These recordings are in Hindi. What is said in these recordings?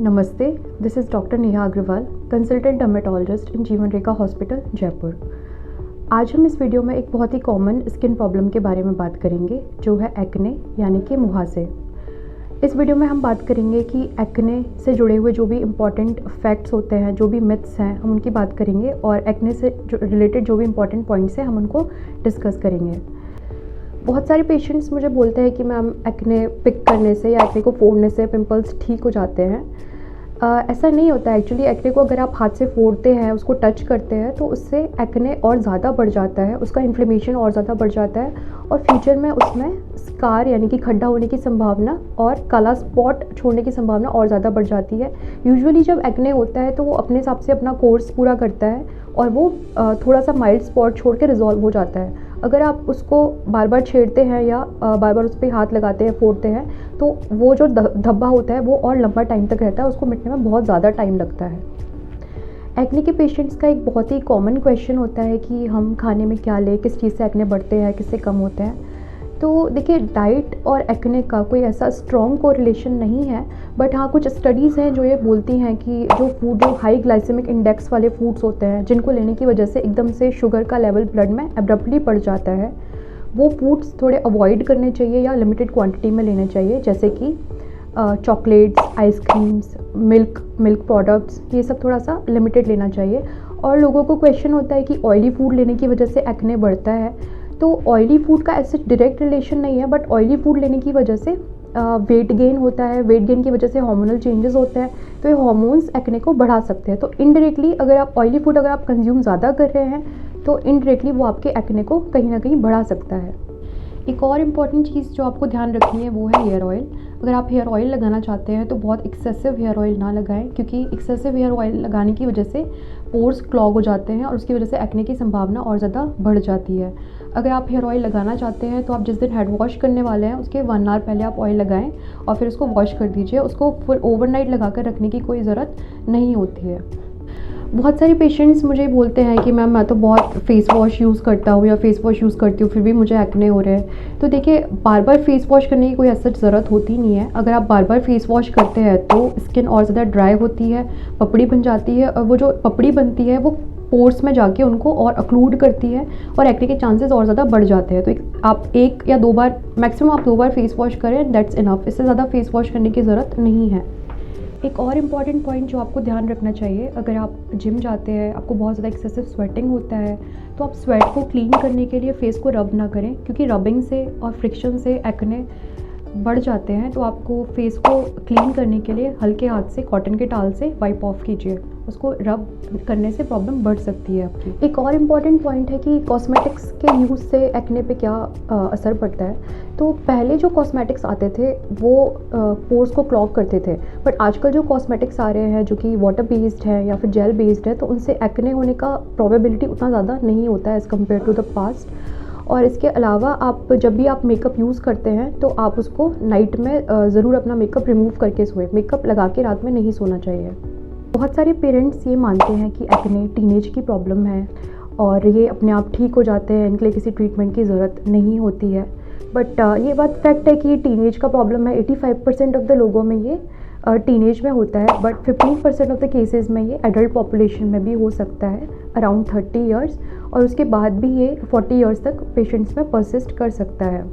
नमस्ते, this is doctor Neha Agarwal, consultant dermatologist in Jeevan Rekha hospital, Jaipur. आज हम इस वीडियो में एक बहुत ही कॉमन स्किन प्रॉब्लम के बारे में बात करेंगे, जो है एक्ने यानी कि मुहासे। इस वीडियो में हम बात करेंगे कि एक्ने से जुड़े हुए जो भी इम्पॉर्टेंट फैक्ट्स होते हैं, जो भी मिथ्स हैं, हम उनकी बात करेंगे और एक्ने से रिलेटेड जो भी इम्पॉर्टेंट पॉइंट्स हैं हम उनको डिस्कस करेंगे। बहुत सारे पेशेंट्स मुझे बोलते हैं कि मैम एक्ने पिक करने से या एक्ने को फोड़ने से पिंपल्स ठीक हो जाते हैं। ऐसा नहीं होता है एक्चुअली। एक्ने को अगर आप हाथ से फोड़ते हैं, उसको टच करते हैं, तो उससे एक्ने और ज़्यादा बढ़ जाता है, उसका इन्फ्लेमेशन और ज़्यादा बढ़ जाता है और फ्यूचर में उसमें स्कार यानी कि खड्डा होने की संभावना और काला स्पॉट छोड़ने की संभावना और ज़्यादा बढ़ जाती है। यूजुअली जब एक्ने होता है तो वो अपने हिसाब से अपना कोर्स पूरा करता है और वो थोड़ा सा माइल्ड स्पॉट छोड़ के रिजॉल्व हो जाता है। अगर आप उसको बार बार छेड़ते हैं या बार बार उस पर हाथ लगाते हैं, फोड़ते हैं, तो वो जो धब्बा होता है वो और लंबा टाइम तक रहता है, उसको मिटने में बहुत ज़्यादा टाइम लगता है। एक्ने के पेशेंट्स का एक बहुत ही कॉमन क्वेश्चन होता है कि हम खाने में क्या लें, किस चीज़ से एक्ने बढ़ते हैं, किससे कम होते हैं। तो देखिए, डाइट और एक्ने का कोई ऐसा स्ट्रॉन्ग कोरिलेशन नहीं है, बट हाँ कुछ स्टडीज़ हैं जो ये बोलती हैं कि जो हाई ग्लाइसेमिक इंडेक्स वाले फूड्स होते हैं, जिनको लेने की वजह से एकदम से शुगर का लेवल ब्लड में एब्रप्टली बढ़ जाता है, वो फूड्स थोड़े अवॉइड करने चाहिए या लिमिटेड क्वांटिटी में लेने चाहिए, जैसे कि चॉकलेट्स, आइसक्रीम्स, मिल्क प्रोडक्ट्स, ये सब थोड़ा सा लिमिटेड लेना चाहिए। और लोगों को क्वेश्चन होता है कि ऑयली फूड लेने की वजह से एक्ने बढ़ता है। तो ऑयली फूड का ऐसे डायरेक्ट रिलेशन नहीं है, बट ऑयली फूड लेने की वजह से वेट गेन होता है। वेट गेन की वजह से हार्मोनल चेंजेस होते हैं, तो ये हार्मोन्स एक्ने को बढ़ा सकते हैं। तो इनडायरेक्टली अगर आप ऑयली फूड अगर आप कंज्यूम ज़्यादा कर रहे हैं तो इनडायरेक्टली वो आपके एक्ने को कहीं ना कहीं बढ़ा सकता है। एक और इम्पॉर्टेंट चीज़ जो आपको ध्यान रखनी है वो है हेयर ऑयल। अगर आप हेयर ऑयल लगाना चाहते हैं तो बहुत एक्सेसिव हेयर ऑयल ना लगाएं, क्योंकि एक्सेसिव हेयर ऑयल लगाने की वजह से पोर्स क्लॉग हो जाते हैं और उसकी वजह से एक्ने की संभावना और ज़्यादा बढ़ जाती है। अगर आप हेयर ऑयल लगाना चाहते हैं तो आप जिस दिन हेड वॉश करने वाले हैं उसके 1 आवर पहले आप ऑयल लगाएं और फिर उसको वॉश कर दीजिए। उसको फुल ओवरनाइट लगा कर रखने की कोई ज़रूरत नहीं होती है। बहुत सारे पेशेंट्स मुझे बोलते हैं कि मैम मैं तो बहुत फेस वॉश यूज़ करता हूँ या फेस वॉश यूज़ करती हूँ, फिर भी मुझे एक्ने हो रहे हैं। तो देखिए, बार बार फेस वॉश करने की कोई ऐसा ज़रूरत होती नहीं है। अगर आप बार बार फेस वॉश करते हैं तो स्किन और ज़्यादा ड्राई होती है, पपड़ी बन जाती है और वो जो पपड़ी बनती है वो पोर्स में जाके उनको और अक्लूड करती है और एक्ने के चांसेस और ज़्यादा बढ़ जाते हैं। तो आप 1 या 2 बार, मैक्सिमम आप 2 बार फेस वॉश करें, दैट्स इनफ। इससे ज़्यादा फेस वॉश करने की ज़रूरत नहीं है। एक और इम्पॉर्टेंट पॉइंट जो आपको ध्यान रखना चाहिए, अगर आप जिम जाते हैं, आपको बहुत ज़्यादा एक्सेसिव स्वेटिंग होता है, तो आप स्वेट को क्लीन करने के लिए फेस को रब ना करें, क्योंकि रबिंग से और फ्रिक्शन से एक्ने बढ़ जाते हैं। तो आपको फेस को क्लीन करने के लिए हल्के हाथ से कॉटन के टाल से वाइप ऑफ कीजिए। उसको रब करने से प्रॉब्लम बढ़ सकती है आपकी। एक और इम्पॉर्टेंट पॉइंट है कि कॉस्मेटिक्स के यूज़ से एक्ने पे क्या असर पड़ता है। तो पहले जो कॉस्मेटिक्स आते थे वो पोर्स को क्लॉग करते थे, बट आजकल जो कॉस्मेटिक्स आ रहे हैं जो कि वाटर बेस्ड है या फिर जेल बेस्ड है, तो उनसे एक्ने होने का प्रोबेबिलिटी उतना ज़्यादा नहीं होता है as compare to the past. और इसके अलावा आप जब भी आप मेकअप यूज़ करते हैं तो आप उसको नाइट में ज़रूर अपना मेकअप रिमूव करके सोएं। मेकअप लगा के रात में नहीं सोना चाहिए। बहुत सारे पेरेंट्स ये मानते हैं कि एक्ने टीनेज की प्रॉब्लम है और ये अपने आप ठीक हो जाते हैं, इनके लिए किसी ट्रीटमेंट की ज़रूरत नहीं होती है। बट ये बात फैक्ट है कि टीनेज का प्रॉब्लम है। 85% ऑफ द लोगों में ये टीनेज में होता है, बट 15% ऑफ द केसेस में ये एडल्ट पॉपुलेशन में भी हो सकता है अराउंड 30 ईयर्स, और उसके बाद भी ये 40 ईयर्स तक पेशेंट्स में परसिस्ट कर सकता है।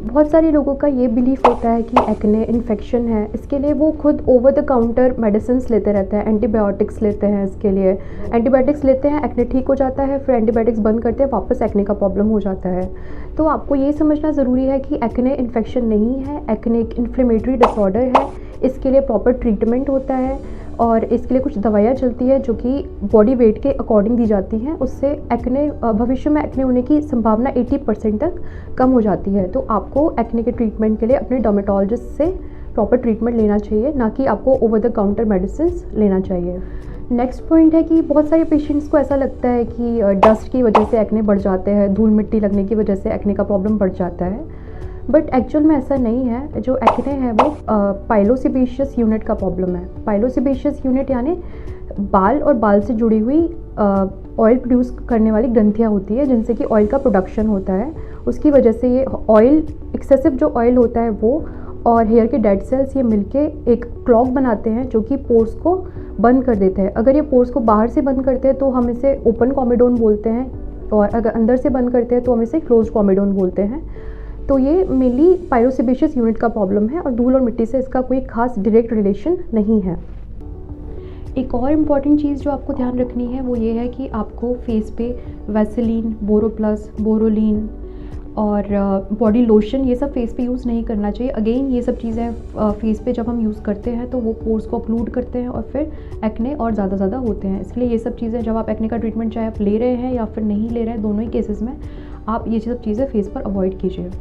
बहुत सारे लोगों का ये बिलीफ होता है कि एक्ने इन्फेक्शन है, इसके लिए वो खुद ओवर द काउंटर मेडिसिन्स लेते रहते हैं, एंटीबायोटिक्स लेते हैं। इसके लिए एंटीबायोटिक्स लेते हैं, एक्ने ठीक हो जाता है, फिर एंटीबायोटिक्स बंद करते हैं, वापस एक्ने का प्रॉब्लम हो जाता है। तो आपको ये समझना ज़रूरी है कि एक्ने इन्फेक्शन नहीं है, एक्ने एक इन्फ्लेमेटरी डिसऑर्डर है। इसके लिए प्रॉपर ट्रीटमेंट होता है और इसके लिए कुछ दवाइयाँ चलती है जो कि बॉडी वेट के अकॉर्डिंग दी जाती हैं। उससे एक्ने भविष्य में एक्ने होने की संभावना 80% तक कम हो जाती है। तो आपको एक्ने के ट्रीटमेंट के लिए अपने डर्मेटोलॉजिस्ट से प्रॉपर ट्रीटमेंट लेना चाहिए, ना कि आपको ओवर द काउंटर मेडिसिन लेना चाहिए। नेक्स्ट पॉइंट है कि बहुत सारे पेशेंट्स को ऐसा लगता है कि डस्ट की वजह से एक्ने बढ़ जाते हैं, धूल मिट्टी लगने की वजह से एक्ने का प्रॉब्लम बढ़ जाता है, बट एक्चुअल में ऐसा नहीं है। जो एक्ने है वो पाइलोसेबेशियस यूनिट का प्रॉब्लम है। पाइलोसेबेशियस यूनिट यानी बाल और बाल से जुड़ी हुई ऑयल प्रोड्यूस करने वाली ग्रंथियाँ होती है, जिनसे कि ऑयल का प्रोडक्शन होता है। उसकी वजह से ये ऑयल, एक्सेसिव जो ऑयल होता है वो और हेयर के डेड सेल्स ये मिलके एक क्लॉग बनाते हैं जो कि पोर्स को बंद कर देते हैं। अगर ये पोर्स को बाहर से बंद करते हैं तो हम इसे ओपन कॉमेडोन बोलते हैं, और अगर अंदर से बंद करते हैं तो हम इसे क्लोज कॉमेडोन बोलते हैं। तो ये मेनली पायरोसेबेशियस यूनिट का प्रॉब्लम है और धूल और मिट्टी से इसका कोई खास डायरेक्ट रिलेशन नहीं है। एक और इम्पॉर्टेंट चीज़ जो आपको ध्यान रखनी है वो ये है कि आपको फेस पे वैसेलीन, बोरोप्लस, बोरोलीन और बॉडी लोशन ये सब फेस पे यूज़ नहीं करना चाहिए। अगेन ये सब चीज़ें फेस पे जब हम यूज़ करते हैं तो वो पोर्स को ऑक्लूड करते हैं और फिर एक्ने और ज़्यादा होते हैं। इसलिए ये सब चीज़ें जब आप एक्ने का ट्रीटमेंट चाहे आप ले रहे हैं या फिर नहीं ले रहे हैं, दोनों ही केसेस में आप ये सब चीज़ें फेस पर अवॉइड कीजिए।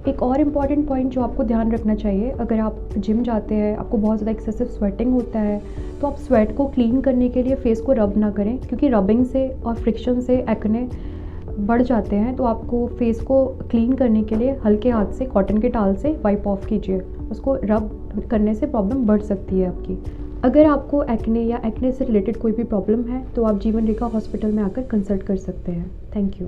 एक और इम्पॉर्टेंट पॉइंट जो आपको ध्यान रखना चाहिए, अगर आप जिम जाते हैं, आपको बहुत ज़्यादा एक्सेसिव स्वेटिंग होता है, तो आप स्वेट को क्लीन करने के लिए फेस को रब ना करें, क्योंकि रबिंग से और फ्रिक्शन से एक्ने बढ़ जाते हैं। तो आपको फेस को क्लीन करने के लिए हल्के हाथ से कॉटन के टाल से वाइप ऑफ कीजिए। उसको रब करने से प्रॉब्लम बढ़ सकती है आपकी। अगर आपको एक्ने या एक्ने से रिलेटेड कोई भी प्रॉब्लम है तो आप जीवन रेखा हॉस्पिटल में आकर कंसल्ट कर सकते हैं। Thank you.